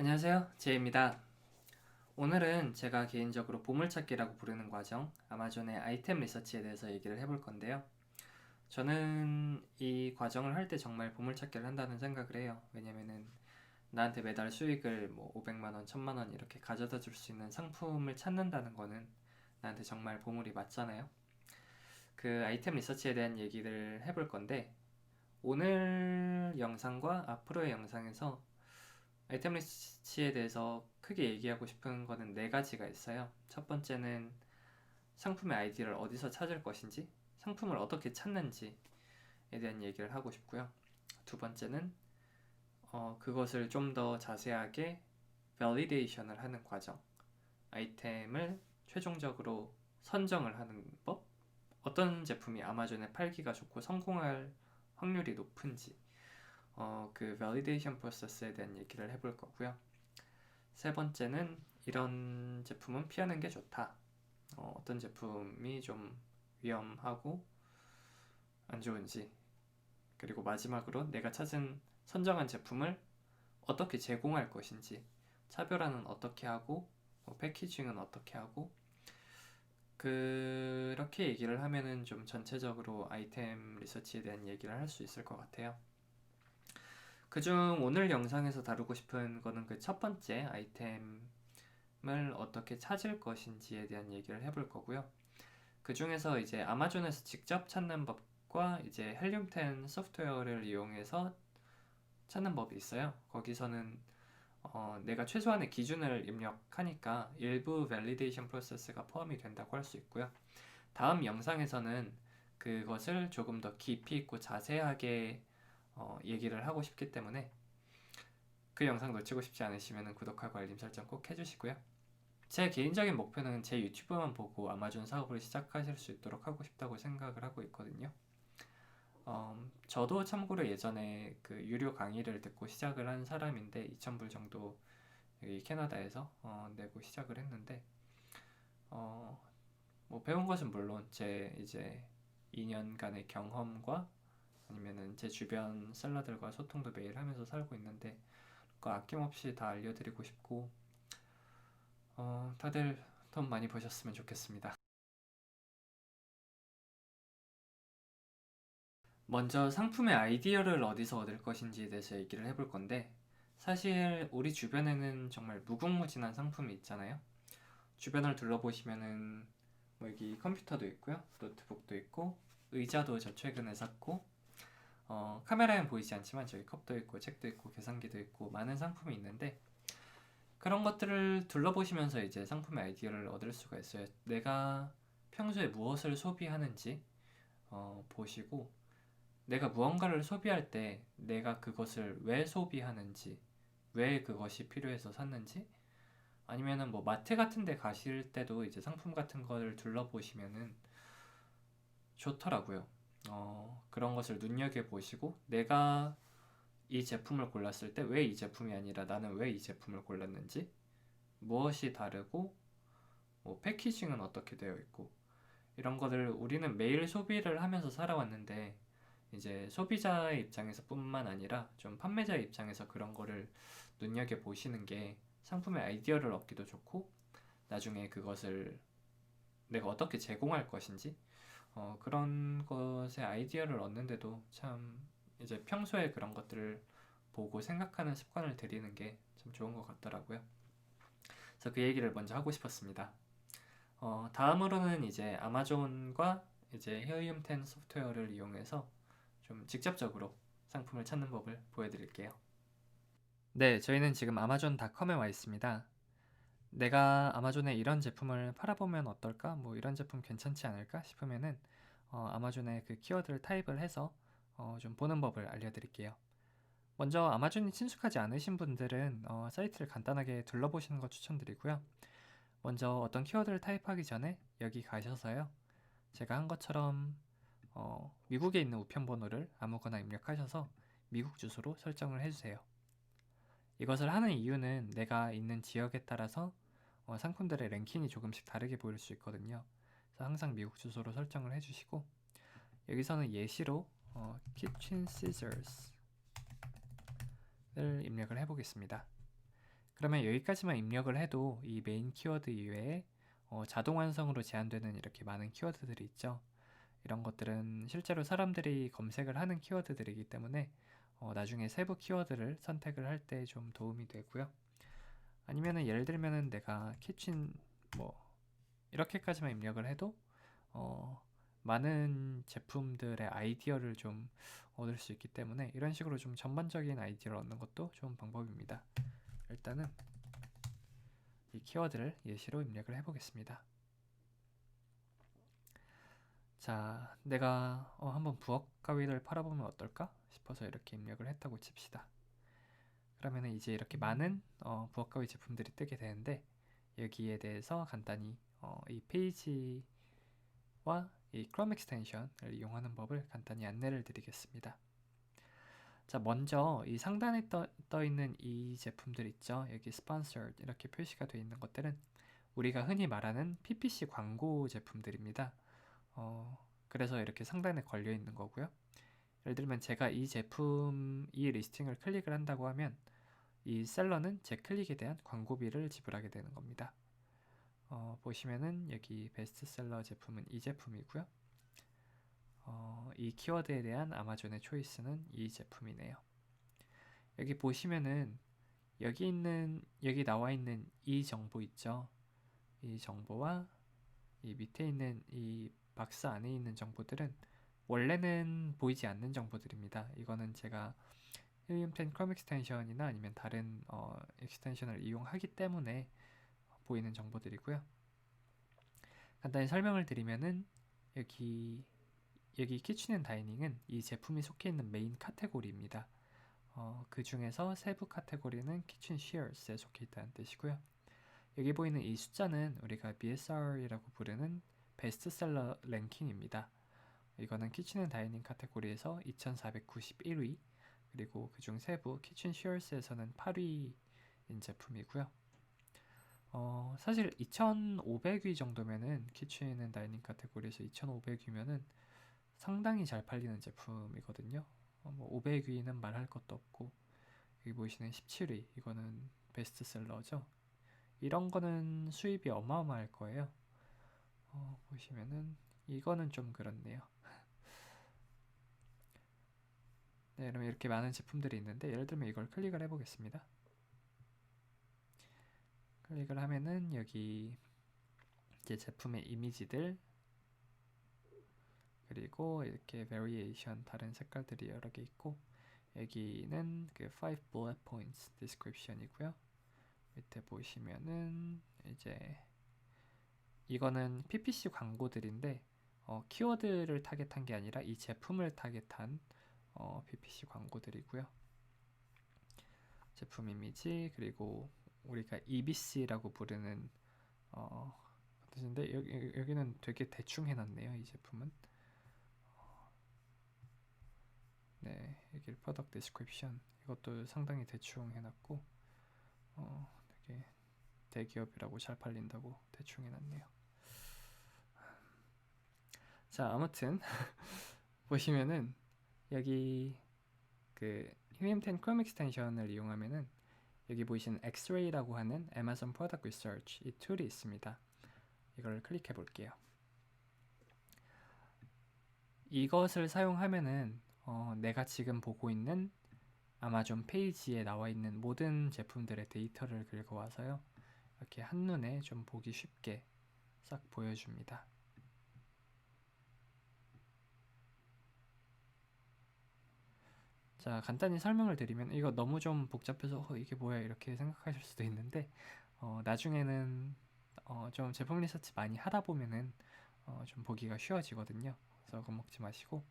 안녕하세요, 제이입니다. 오늘은 제가 개인적으로 보물찾기라고 부르는 과정, 아마존의 아이템 리서치에 대해서 얘기를 해볼 건데요. 저는 이 과정을 할 때 정말 보물찾기를 한다는 생각을 해요. 왜냐면은 나한테 매달 수익을 500만 원, 1000만 원 이렇게 가져다 줄 수 있는 상품을 찾는다는 거는 나한테 정말 보물이 맞잖아요. 그 아이템 리서치에 대한 얘기를 해볼 건데, 오늘 영상과 앞으로의 영상에서 아이템 리서치에 대해서 크게 얘기하고 싶은 거는 네 가지가 있어요. 첫 번째는 상품의 아이디를 어디서 찾을 것인지, 상품을 어떻게 찾는지에 대한 얘기를 하고 싶고요. 두 번째는 그것을 좀 더 자세하게 밸리데이션을 하는 과정, 아이템을 최종적으로 선정을 하는 법, 어떤 제품이 아마존에 팔기가 좋고 성공할 확률이 높은지, 그 밸리데이션 프로세스에 대한 얘기를 해볼 거고요. 세 번째는 이런 제품은 피하는 게 좋다. 어떤 제품이 좀 위험하고 안 좋은지. 그리고 마지막으로 내가 찾은 선정한 제품을 어떻게 제공할 것인지. 차별화는 어떻게 하고, 패키징은 어떻게 하고. 그렇게 얘기를 하면은 좀 전체적으로 아이템 리서치에 대한 얘기를 할 수 있을 것 같아요. 그중 오늘 영상에서 다루고 싶은 거는 그 첫 번째 아이템 을 어떻게 찾을 것인지에 대한 얘기를 해볼 거고요. 그 중에서 이제 아마존에서 직접 찾는 법과 이제 헬륨10 소프트웨어를 이용해서 찾는 법이 있어요. 거기서는 내가 최소한의 기준을 입력하니까 일부 밸리데이션 프로세스가 포함이 된다고 할 수 있고요. 다음 영상에서는 그것을 조금 더 깊이 있고 자세하게 얘기를 하고 싶기 때문에 그 영상 놓치고 싶지 않으시면 구독하고 알림 설정 꼭 해주시고요. 제 개인적인 목표는 제 유튜브만 보고 아마존 사업을 시작하실 수 있도록 하고 싶다고 생각을 하고 있거든요. 저도 참고로 예전에 그 유료 강의를 듣고 시작을 한 사람인데 2,000불 정도 여기 캐나다에서 내고 시작을 했는데 어, 뭐 배운 것은 물론 제 이제 2년간의 경험과 아니면은 제 주변 셀러들과 소통도 매일 하면서 살고 있는데 그거 아낌없이 다 알려드리고 싶고 다들 돈 많이 버셨으면 좋겠습니다. 먼저 상품의 아이디어를 어디서 얻을 것인지에 대해서 얘기를 해볼 건데, 사실 우리 주변에는 정말 무궁무진한 상품이 있잖아요. 주변을 둘러보시면은 여기 컴퓨터도 있고요, 노트북도 있고, 의자도 저 최근에 샀고, 카메라엔 보이지 않지만 저기 컵도 있고, 책도 있고, 계산기도 있고, 많은 상품이 있는데, 그런 것들을 둘러보시면서 이제 상품의 아이디어를 얻을 수가 있어요. 내가 평소에 무엇을 소비하는지 보시고, 내가 무언가를 소비할 때 내가 그것을 왜 소비하는지, 왜 그것이 필요해서 샀는지, 아니면은 뭐 마트 같은 데 가실 때도 이제 상품 같은 거를 둘러보시면은 좋더라고요. 그런 것을 눈여겨보시고 내가 이 제품을 골랐을 때 왜 이 제품이 아니라 나는 왜 이 제품을 골랐는지, 무엇이 다르고, 뭐 패키징은 어떻게 되어 있고, 이런 것들 우리는 매일 소비를 하면서 살아왔는데 이제 소비자의 입장에서 뿐만 아니라 좀 판매자의 입장에서 그런 거를 눈여겨 보시는 게 상품의 아이디어를 얻기도 좋고 나중에 그것을 내가 어떻게 제공할 것인지 그런 것의 아이디어를 얻는데도 참 이제 평소에 그런 것들을 보고 생각하는 습관을 들이는 게 참 좋은 것 같더라고요. 그래서 그 얘기를 먼저 하고 싶었습니다. 다음으로는 이제 아마존과 이제 헤어륨10 소프트웨어를 이용해서 좀 직접적으로 상품을 찾는 법을 보여드릴게요. 네, 저희는 지금 아마존닷컴에 와 있습니다. 내가 아마존에 이런 제품을 팔아보면 어떨까? 뭐 이런 제품 괜찮지 않을까? 싶으면은 아마존에 그 키워드를 타입을 해서 좀 보는 법을 알려드릴게요. 먼저 아마존이 친숙하지 않으신 분들은 사이트를 간단하게 둘러보시는 거 추천드리고요. 먼저 어떤 키워드를 타입하기 전에 여기 가셔서요. 제가 한 것처럼 미국에 있는 우편번호를 아무거나 입력하셔서 미국 주소로 설정을 해주세요. 이것을 하는 이유는 내가 있는 지역에 따라서 상품들의 랭킹이 조금씩 다르게 보일 수 있거든요. 그래서 항상 미국 주소로 설정을 해주시고 여기서는 예시로 kitchen scissors를 입력을 해보겠습니다. 그러면 여기까지만 입력을 해도 이 메인 키워드 이외에 자동 완성으로 제한되는 이렇게 많은 키워드들이 있죠. 이런 것들은 실제로 사람들이 검색을 하는 키워드들이기 때문에 나중에 세부 키워드를 선택을 할 때 좀 도움이 되고요. 아니면은 예를 들면은 내가 키친 뭐 이렇게까지만 입력을 해도 많은 제품들의 아이디어를 좀 얻을 수 있기 때문에 이런 식으로 좀 전반적인 아이디어를 얻는 것도 좋은 방법입니다. 일단은 이 키워드를 예시로 입력을 해보겠습니다. 자, 내가 한번 부엌 가위를 팔아보면 어떨까 싶어서 이렇게 입력을 했다고 칩시다. 그러면 이제 이렇게 많은 부엌 가위 제품들이 뜨게 되는데 여기에 대해서 간단히 이 페이지와 이 크롬 익스텐션을 이용하는 법을 간단히 안내를 드리겠습니다. 자, 먼저 이 상단에 떠 있는 이 제품들 있죠. 여기 sponsored 이렇게 표시가 되어 있는 것들은 우리가 흔히 말하는 PPC 광고 제품들입니다. 그래서 이렇게 상단에 걸려 있는 거고요. 예를 들면 제가 이 제품 이 리스팅을 클릭을 한다고 하면 이 셀러는 제 클릭에 대한 광고비를 지불하게 되는 겁니다. 보시면은 여기 베스트셀러 제품은 이 제품이고요. 이 키워드에 대한 아마존의 초이스는 이 제품이네요. 여기 보시면은 여기 나와 있는 이 정보 있죠. 이 정보와 이 밑에 있는 이 박스 안에 있는 정보들은 원래는 보이지 않는 정보들입니다. 이거는 제가 힐리움10 크롬 익스텐션이나 아니면 다른 익스텐션을 이용하기 때문에 보이는 정보들이고요. 간단히 설명을 드리면은 여기 키친 앤 다이닝은 이 제품이 속해 있는 메인 카테고리입니다. 그 중에서 세부 카테고리는 키친 쉐어스에 속해 있다는 뜻이고요. 여기 보이는 이 숫자는 우리가 BSR이라고 부르는 베스트셀러 랭킹입니다. 이거는 키친 앤 다이닝 카테고리에서 2491위, 그리고 그중 세부 키친 쉐어스에서는 8위인 제품이고요. 사실 2500위 정도면은 키친 앤 다이닝 카테고리에서 2500위면은 상당히 잘 팔리는 제품이거든요. 500위는 말할 것도 없고 여기 보시는 17위 이거는 베스트셀러죠. 이런 거는 수입이 어마어마할 거예요. 보시면은 이거는 좀 그렇네요. 네, 그러면 이렇게 많은 제품들이 있는데 예를 들면 이걸 클릭을 해보겠습니다. 클릭을 하면은 여기 이제 제품의 이미지들 그리고 이렇게 variation 다른 색깔들이 여러 개 있고 여기는 그 5 bullet points description이고요. 밑에 보시면은 이제 이거는 PPC 광고들인데 키워드를 타겟한 게 아니라 이 제품을 타겟한 PPC 광고들이고요. 제품 이미지 그리고 우리가 EBC라고 부르는 뜻인데 여기는 되게 대충 해놨네요. 이 제품은 네, 여기 product description 이것도 상당히 대충 해놨고 되게 대기업이라고 잘 팔린다고 대충 해놨네요. 자, 아무튼 보시면은 여기 그 힐리움10 크롬 익스텐션을 이용하면은 여기 보이시는 엑스레이라고 하는 Amazon Product Research 이 툴이 있습니다. 이걸 클릭해 볼게요. 이것을 사용하면은 내가 지금 보고 있는 아마존 페이지에 나와 있는 모든 제품들의 데이터를 긁어와서요. 이렇게 한눈에 좀 보기 쉽게 싹 보여줍니다. 자, 간단히 설명을 드리면 이거 너무 좀 복잡해서 이게 뭐야 이렇게 생각하실 수도 있는데 나중에는 좀 제품 리서치 많이 하다 보면은 좀 보기가 쉬워지거든요. 그래서 겁먹지 마시고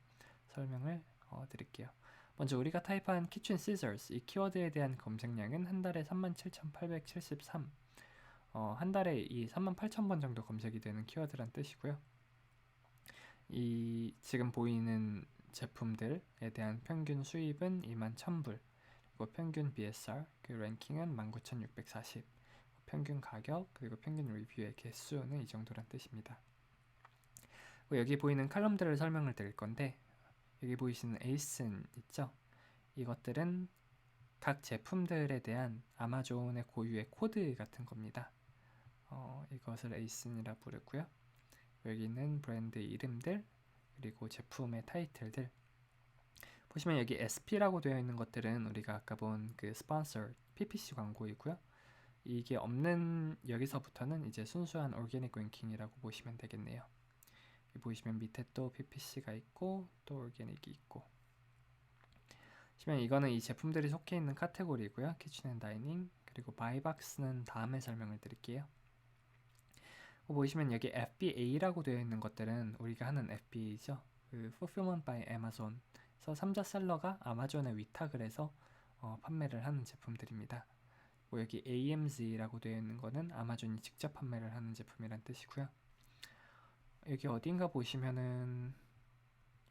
설명을 드릴게요. 먼저 우리가 타입한 kitchen scissors 이 키워드에 대한 검색량은 한 달에 37,873 한 달에 이 38,000번 정도 검색이 되는 키워드란 뜻이고요. 이 지금 보이는 제품들에 대한 평균 수입은 21,000불 그리고 평균 BSR 그 랭킹은 19,640 평균 가격 그리고 평균 리뷰의 개수는 이 정도란 뜻입니다. 여기 보이는 칼럼들을 설명을 드릴 건데 여기 보이시는 에이슨 있죠? 이것들은 각 제품들에 대한 아마존의 고유의 코드 같은 겁니다. 이것을 에이슨이라 부르고요. 여기 있는 브랜드 이름들 그리고 제품의 타이틀들 보시면 여기 SP라고 되어 있는 것들은 우리가 아까 본 그 스폰서 PPC 광고이고요. 이게 없는 여기서부터는 이제 순수한 오르게닉 랭킹이라고 보시면 되겠네요. 여기 보시면 밑에 또 PPC가 있고 또 오르게닉이 있고 보시면 이거는 이 제품들이 속해 있는 카테고리고요. 키친 앤 다이닝 그리고 바이박스는 다음에 설명을 드릴게요. 보시면 여기 FBA라고 되어 있는 것들은 우리가 하는 FBA죠. 그 Fulfillment by Amazon. 그래서 3자 셀러가 아마존에 위탁을 해서 판매를 하는 제품들입니다. 여기 AMZ라고 되어 있는 거는 아마존이 직접 판매를 하는 제품이란 뜻이고요. 여기 어딘가 보시면은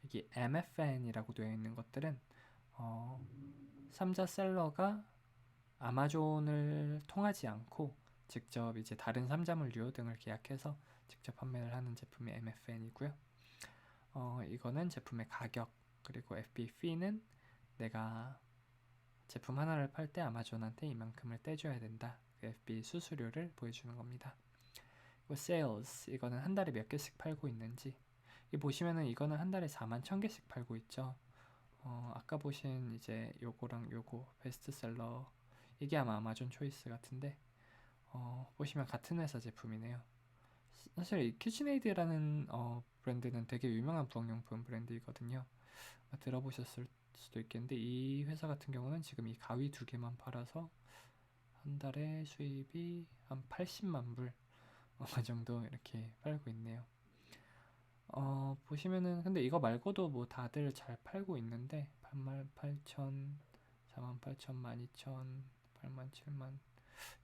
여기 MFN이라고 되어 있는 것들은 3자 셀러가 아마존을 통하지 않고 직접 이제 다른 3자물류 등을 계약해서 직접 판매를 하는 제품이 MFN이고요. 이거는 제품의 가격 그리고 FB fee는 내가 제품 하나를 팔 때 아마존한테 이만큼을 떼줘야 된다. 그 FB 수수료를 보여주는 겁니다. 그리고 sales 이거는 한 달에 몇 개씩 팔고 있는지 이 보시면은 이거는 한 달에 41,000개씩 팔고 있죠. 아까 보신 이제 요거랑 요거 베스트셀러 이게 아마 아마존 초이스 같은데 보시면 같은 회사 제품이네요. 사실 이 키친에이드라는 브랜드는 되게 유명한 부엌용품 브랜드이거든요. 들어보셨을 수도 있겠는데 이 회사 같은 경우는 지금 이 가위 2개만 팔아서 한 달에 수입이 한 80만 불 정도 이렇게 팔고 있네요. 보시면은 근데 이거 말고도 뭐 다들 잘 팔고 있는데 88,000, 48,000, 12,000, 8만, 7만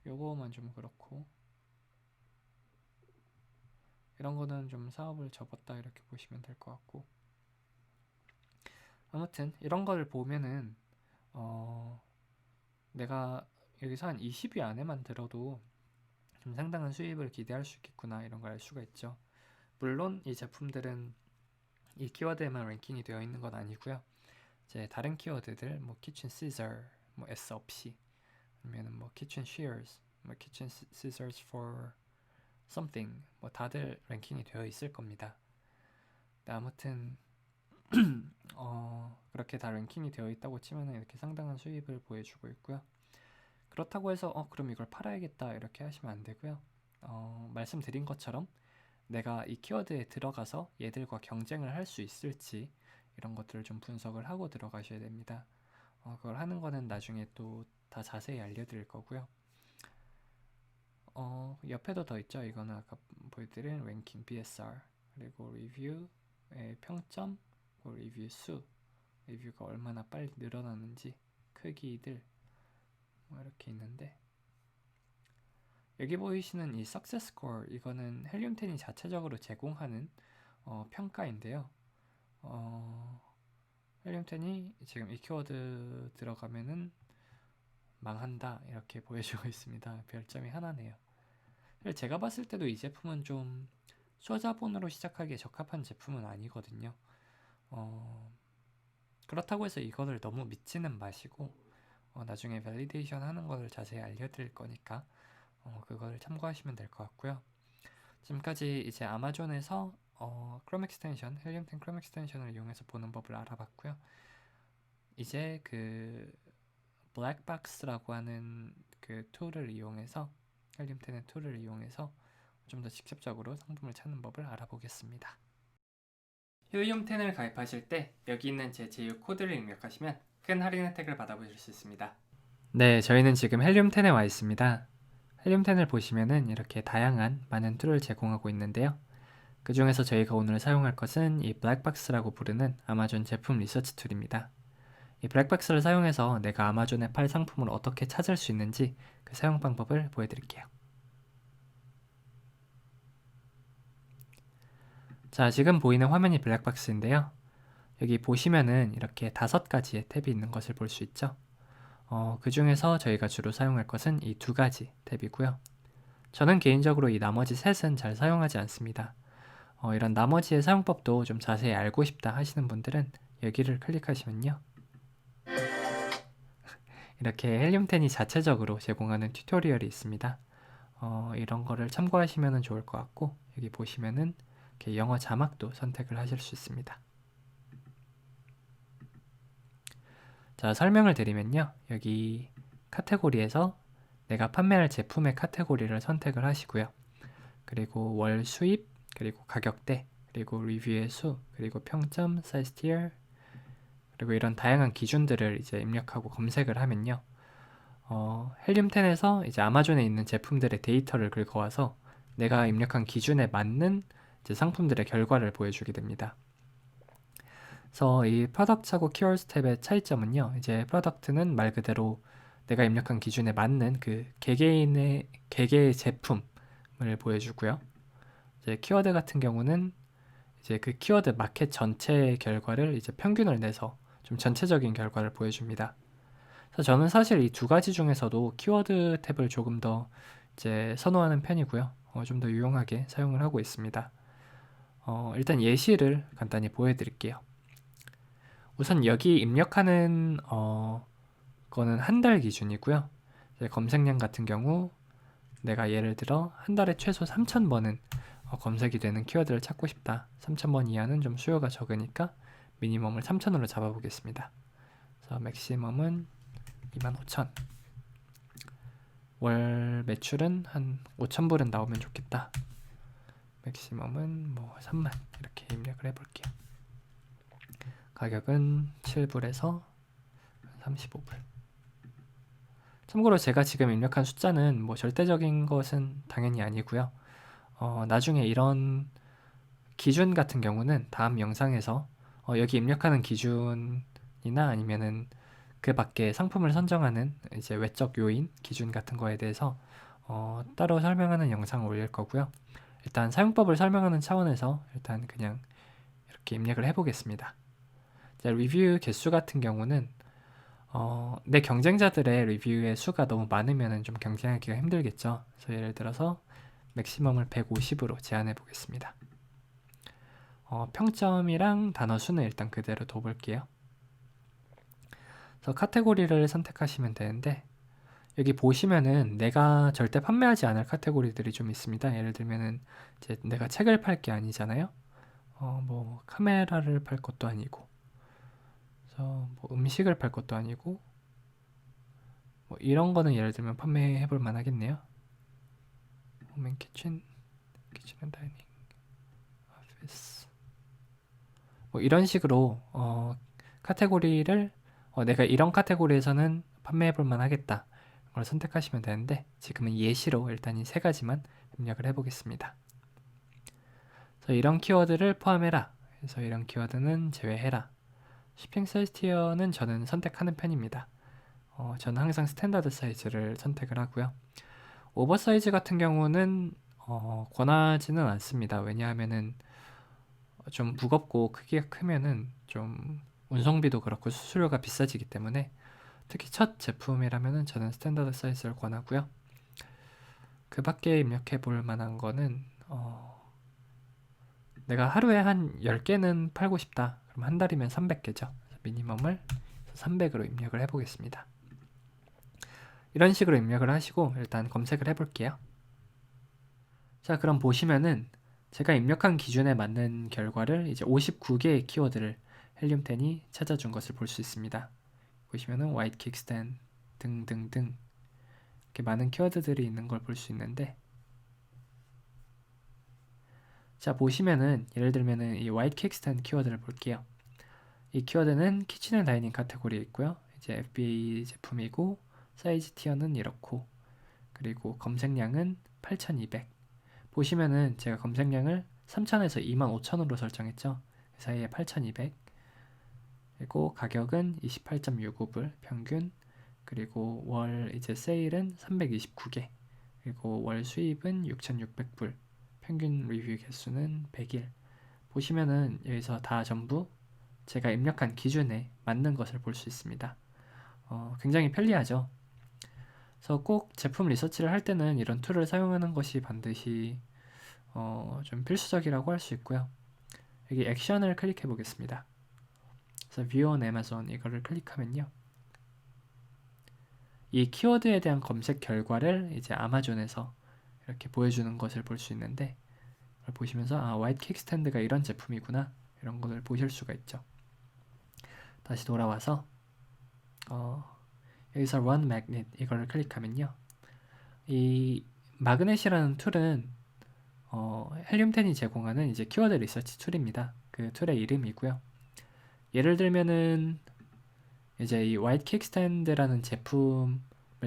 요거만 좀 그렇고 이런 거는 좀 사업을 접었다 이렇게 보시면 될 것 같고 아무튼 이런 걸 보면은 내가 여기서 한 20위 안에만 들어도 좀 상당한 수입을 기대할 수 있겠구나 이런 걸 알 수가 있죠. 물론 이 제품들은 이 키워드에만 랭킹이 되어 있는 건 아니고요. 이제 다른 키워드들 뭐 kitchen scissor 뭐 S 없이 아니면 뭐 kitchen shears 뭐 kitchen scissors for something 뭐 다들 랭킹이 되어 있을 겁니다. 아무튼 그렇게 다 랭킹이 되어 있다고 치면 이렇게 상당한 수입을 보여주고 있고요. 그렇다고 해서 그럼 이걸 팔아야겠다 이렇게 하시면 안 되고요. 말씀드린 것처럼 내가 이 키워드에 들어가서 얘들과 경쟁을 할 수 있을지 이런 것들을 좀 분석을 하고 들어가셔야 됩니다. 그걸 하는 거는 나중에 또 다 자세히 알려드릴 거고요. 옆에도 더 있죠. 이거는 아까 보여드린 랭킹 BSR 그리고 리뷰의 평점 리뷰 수 리뷰가 얼마나 빨리 늘어나는지 크기들 뭐 이렇게 있는데 여기 보이시는 이 Success Score 이거는 헬륨10이 자체적으로 제공하는 평가인데요. 헬륨10이 지금 이 키워드 들어가면은 망한다 이렇게 보여주고 있습니다. 별점이 하나네요. 제가 봤을 때도 이 제품은 좀 소자본으로 시작하기에 적합한 제품은 아니거든요. 그렇다고 해서 이거를 너무 믿지는 마시고 나중에 밸리데이션 하는 것을 자세히 알려드릴 거니까 그걸 참고하시면 될 것 같고요. 지금까지 이제 아마존에서 크롬 익스텐션, 헬륨10 크롬 익스텐션을 이용해서 보는 법을 알아봤고요. 이제 그 블랙박스라고 하는 그 툴을 이용해서 헬륨10의 툴을 이용해서 좀 더 직접적으로 상품을 찾는 법을 알아보겠습니다. 헬륨10을 가입하실 때 여기 있는 제 제휴 코드를 입력하시면 큰 할인 혜택을 받아보실 수 있습니다. 네, 저희는 지금 헬륨10에 와 있습니다. 헬륨10을 보시면은 이렇게 다양한 많은 툴을 제공하고 있는데요. 그 중에서 저희가 오늘 사용할 것은 이 블랙박스라고 부르는 아마존 제품 리서치 툴입니다. 이 블랙박스를 사용해서 내가 아마존에 팔 상품을 어떻게 찾을 수 있는지 그 사용 방법을 보여드릴게요. 자, 지금 보이는 화면이 블랙박스인데요. 여기 보시면은 이렇게 5가지의 탭이 있는 것을 볼 수 있죠. 그 중에서 저희가 주로 사용할 것은 이 2가지 탭이고요. 저는 개인적으로 이 나머지 셋은 잘 사용하지 않습니다. 이런 나머지의 사용법도 좀 자세히 알고 싶다 하시는 분들은 여기를 클릭하시면요. 이렇게 헬륨10이 자체적으로 제공하는 튜토리얼이 있습니다. 이런 거를 참고하시면 좋을 것 같고, 여기 보시면은 이렇게 영어 자막도 선택을 하실 수 있습니다. 자, 설명을 드리면요. 여기 카테고리에서 내가 판매할 제품의 카테고리를 선택을 하시고요. 그리고 월 수입, 그리고 가격대, 그리고 리뷰의 수, 그리고 평점, 사이즈 티어, 그리고 이런 다양한 기준들을 이제 입력하고 검색을 하면요. 헬륨10에서 이제 아마존에 있는 제품들의 데이터를 긁어와서 내가 입력한 기준에 맞는 이제 상품들의 결과를 보여주게 됩니다. 그래서 이 프로덕트하고 키워드 탭의 차이점은요. 이제 프로덕트는 말 그대로 내가 입력한 기준에 맞는 그 개개의 제품을 보여주고요. 이제 키워드 같은 경우는 이제 그 키워드 마켓 전체의 결과를 이제 평균을 내서 좀 전체적인 결과를 보여줍니다. 그래서 저는 사실 이 두 가지 중에서도 키워드 탭을 조금 더 이제 선호하는 편이고요. 좀 더 유용하게 사용을 하고 있습니다. 일단 예시를 간단히 보여드릴게요. 우선 여기 입력하는 거는 한 달 기준이고요. 검색량 같은 경우 내가 예를 들어 한 달에 최소 3,000번은 검색이 되는 키워드를 찾고 싶다. 3,000번 이하는 좀 수요가 적으니까 미니멈을 3,000으로 잡아보겠습니다. 그래서 맥시멈은 25,000. 월 매출은 한 5,000불은 나오면 좋겠다. 맥시멈은 뭐 3만 이렇게 입력을 해볼게요. 가격은 7불에서 35불. 참고로 제가 지금 입력한 숫자는 뭐 절대적인 것은 당연히 아니고요. 나중에 이런 기준 같은 경우는 다음 영상에서 여기 입력하는 기준이나 아니면은 그 밖에 상품을 선정하는 이제 외적 요인 기준 같은 거에 대해서 따로 설명하는 영상을 올릴 거고요. 일단 사용법을 설명하는 차원에서 일단 그냥 이렇게 입력을 해보겠습니다. 자, 리뷰 개수 같은 경우는 내 경쟁자들의 리뷰의 수가 너무 많으면 좀 경쟁하기가 힘들겠죠. 그래서 예를 들어서 맥시멈을 150으로 제한해 보겠습니다. 평점이랑 단어 수는 일단 그대로 둬볼게요. 그래서 카테고리를 선택하시면 되는데 여기 보시면은 내가 절대 판매하지 않을 카테고리들이 좀 있습니다. 예를 들면은 이제 내가 책을 팔 게 아니잖아요. 뭐 카메라를 팔 것도 아니고, 그래서 뭐 음식을 팔 것도 아니고, 뭐 이런 거는 예를 들면 판매해 볼 만하겠네요. 홈앤 키친, 키친 앤 다이닝, 오피스. 뭐 이런 식으로 카테고리를 내가 이런 카테고리에서는 판매해 볼 만하겠다. 걸 선택하시면 되는데 지금은 예시로 일단 이 세 가지만 입력을 해보겠습니다. 그래서 이런 키워드를 포함해라. 그래서 이런 키워드는 제외해라. shipping size tier는 저는 선택하는 편입니다. 저는 항상 스탠다드 사이즈를 선택을 하고요. 오버사이즈 같은 경우는 권하지는 않습니다. 왜냐하면은 좀 무겁고 크기가 크면은 좀 운송비도 그렇고 수수료가 비싸지기 때문에 특히 첫 제품이라면은 저는 스탠다드 사이즈를 권하고요. 그 밖에 입력해 볼 만한 거는 내가 하루에 한 10개는 팔고 싶다. 그럼 한 달이면 300개죠. 미니멈을 300으로 입력을 해보겠습니다. 이런 식으로 입력을 하시고 일단 검색을 해볼게요. 자, 그럼 보시면은 제가 입력한 기준에 맞는 결과를 이제 59개의 키워드를 헬륨10이 찾아준 것을 볼 수 있습니다. 보시면은 화이트 킥스탠 등등등 이렇게 많은 키워드들이 있는 걸 볼 수 있는데, 자 보시면은 예를 들면은 이 화이트 킥스탠 키워드를 볼게요. 이 키워드는 키친 앤 다이닝 카테고리에 있고요. 이제 FBA 제품이고 사이즈 티어는 이렇고, 그리고 검색량은 8200. 보시면은 제가 검색량을 3000에서 25000으로 설정했죠. 그 사이에 8200. 그리고 가격은 28.65불 평균. 그리고 월 이제 세일은 329개. 그리고 월 수입은 6600불. 평균 리뷰 개수는 100일. 보시면은 여기서 다 전부 제가 입력한 기준에 맞는 것을 볼 수 있습니다. 굉장히 편리하죠. 그래서 꼭 제품 리서치를 할 때는 이런 툴을 사용하는 것이 반드시 좀 필수적이라고 할 수 있고요. 여기 액션을 클릭해 보겠습니다. 그래서 View on Amazon 이거를 클릭하면요. 이 키워드에 대한 검색 결과를 이제 아마존에서 이렇게 보여주는 것을 볼 수 있는데, 그걸 보시면서 화이트 킥스탠드가 이런 제품이구나, 이런 것을 보실 수가 있죠. 다시 돌아와서 여기서 Run Magnet 이걸 클릭하면요, 이 마그넷이라는 툴은 헬륨10이 제공하는 이제 키워드 리서치 툴입니다. 그 툴의 이름이고요. 예를 들면은 이제 이 화이트 킥스탠드라는 제품을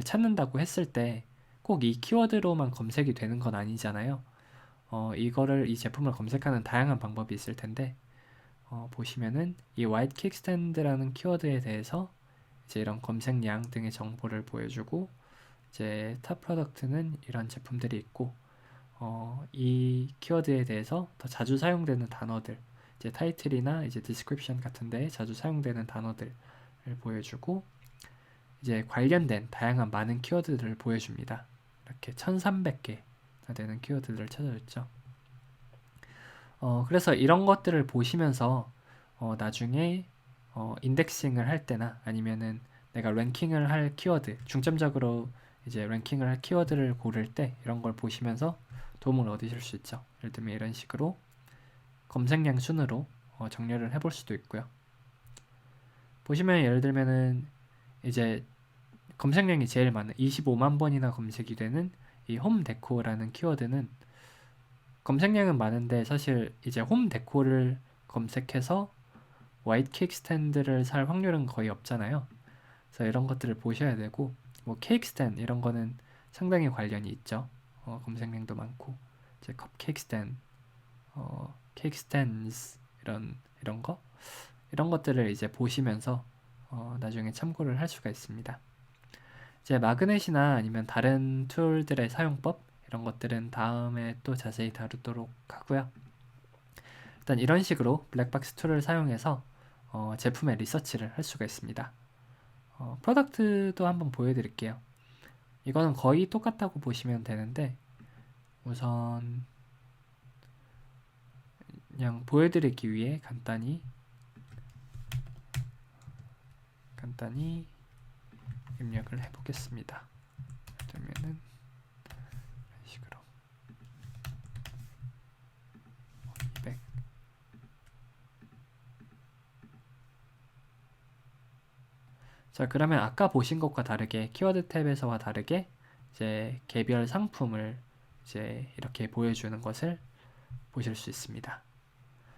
찾는다고 했을 때 꼭 이 키워드로만 검색이 되는 건 아니잖아요. 이 제품을 검색하는 다양한 방법이 있을 텐데, 보시면은 이 화이트 킥스탠드라는 키워드에 대해서 이제 이런 검색량 등의 정보를 보여주고, 이제 탑 프로덕트는 이런 제품들이 있고, 이 키워드에 대해서 더 자주 사용되는 단어들, 이제 타이틀이나 이제 디스크립션 같은 데에 자주 사용되는 단어들을 보여주고, 이제 관련된 다양한 많은 키워드들을 보여줍니다. 이렇게 1300개나 되는 키워드들을 찾아줬죠. 그래서 이런 것들을 보시면서 나중에 인덱싱을 할 때나 아니면은 내가 랭킹을 할 키워드, 중점적으로 이제 랭킹을 할 키워드를 고를 때 이런 걸 보시면서 도움을 얻으실 수 있죠. 예를 들면 이런 식으로 검색량 순으로 정렬을 해볼 수도 있고요. 보시면 예를 들면은 이제 검색량이 제일 많은 25만 번이나 검색이 되는 이 홈 데코라는 키워드는 검색량은 많은데 사실 이제 홈 데코를 검색해서 화이트 케이크 스탠드를 살 확률은 거의 없잖아요. 그래서 이런 것들을 보셔야 되고, 뭐 케이크 스탠드 이런 거는 상당히 관련이 있죠. 검색량도 많고, 이제 컵케이크 스탠드, 케이크 스탠드 이런 것들을 이제 보시면서 나중에 참고를 할 수가 있습니다. 이제 마그넷이나 아니면 다른 툴들의 사용법 이런 것들은 다음에 또 자세히 다루도록 하고요. 일단 이런 식으로 블랙박스 툴을 사용해서 제품의 리서치를 할 수가 있습니다. 프로덕트도 한번 보여드릴게요. 이거는 거의 똑같다고 보시면 되는데, 우선 그냥 보여드리기 위해 간단히 입력을 해보겠습니다. 그러면은 이런 식으로 200. 자, 그러면 아까 보신 것과 다르게 키워드 탭에서와 다르게 이제 개별 상품을 이제 이렇게 보여주는 것을 보실 수 있습니다.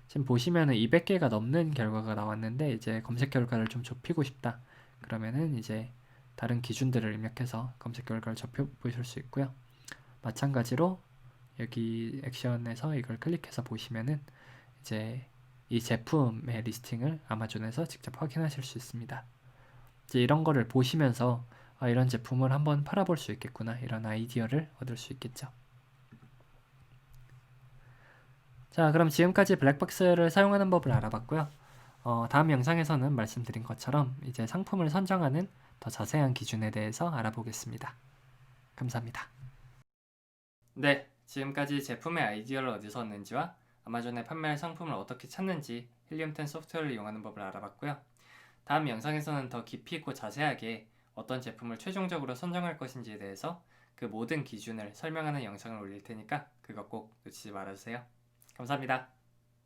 지금 보시면은 200개가 넘는 결과가 나왔는데, 이제 검색 결과를 좀 좁히고 싶다, 그러면은 이제 다른 기준들을 입력해서 검색 결과를 좁혀 보실 수 있고요. 마찬가지로 여기 액션에서 이걸 클릭해서 보시면은 이제 이 제품의 리스팅을 아마존에서 직접 확인하실 수 있습니다. 이제 이런 거를 보시면서 이런 제품을 한번 팔아볼 수 있겠구나, 이런 아이디어를 얻을 수 있겠죠. 자, 그럼 지금까지 블랙박스를 사용하는 법을 알아봤고요. 다음 영상에서는 말씀드린 것처럼 이제 상품을 선정하는 더 자세한 기준에 대해서 알아보겠습니다. 감사합니다. 네, 지금까지 제품의 아이디어를 어디서 얻는지와 아마존에 판매할 상품을 어떻게 찾는지 헬륨10 소프트웨어를 이용하는 법을 알아봤고요. 다음 영상에서는 더 깊이 있고 자세하게 어떤 제품을 최종적으로 선정할 것인지에 대해서 그 모든 기준을 설명하는 영상을 올릴 테니까 그거 꼭 놓치지 말아주세요. 감사합니다.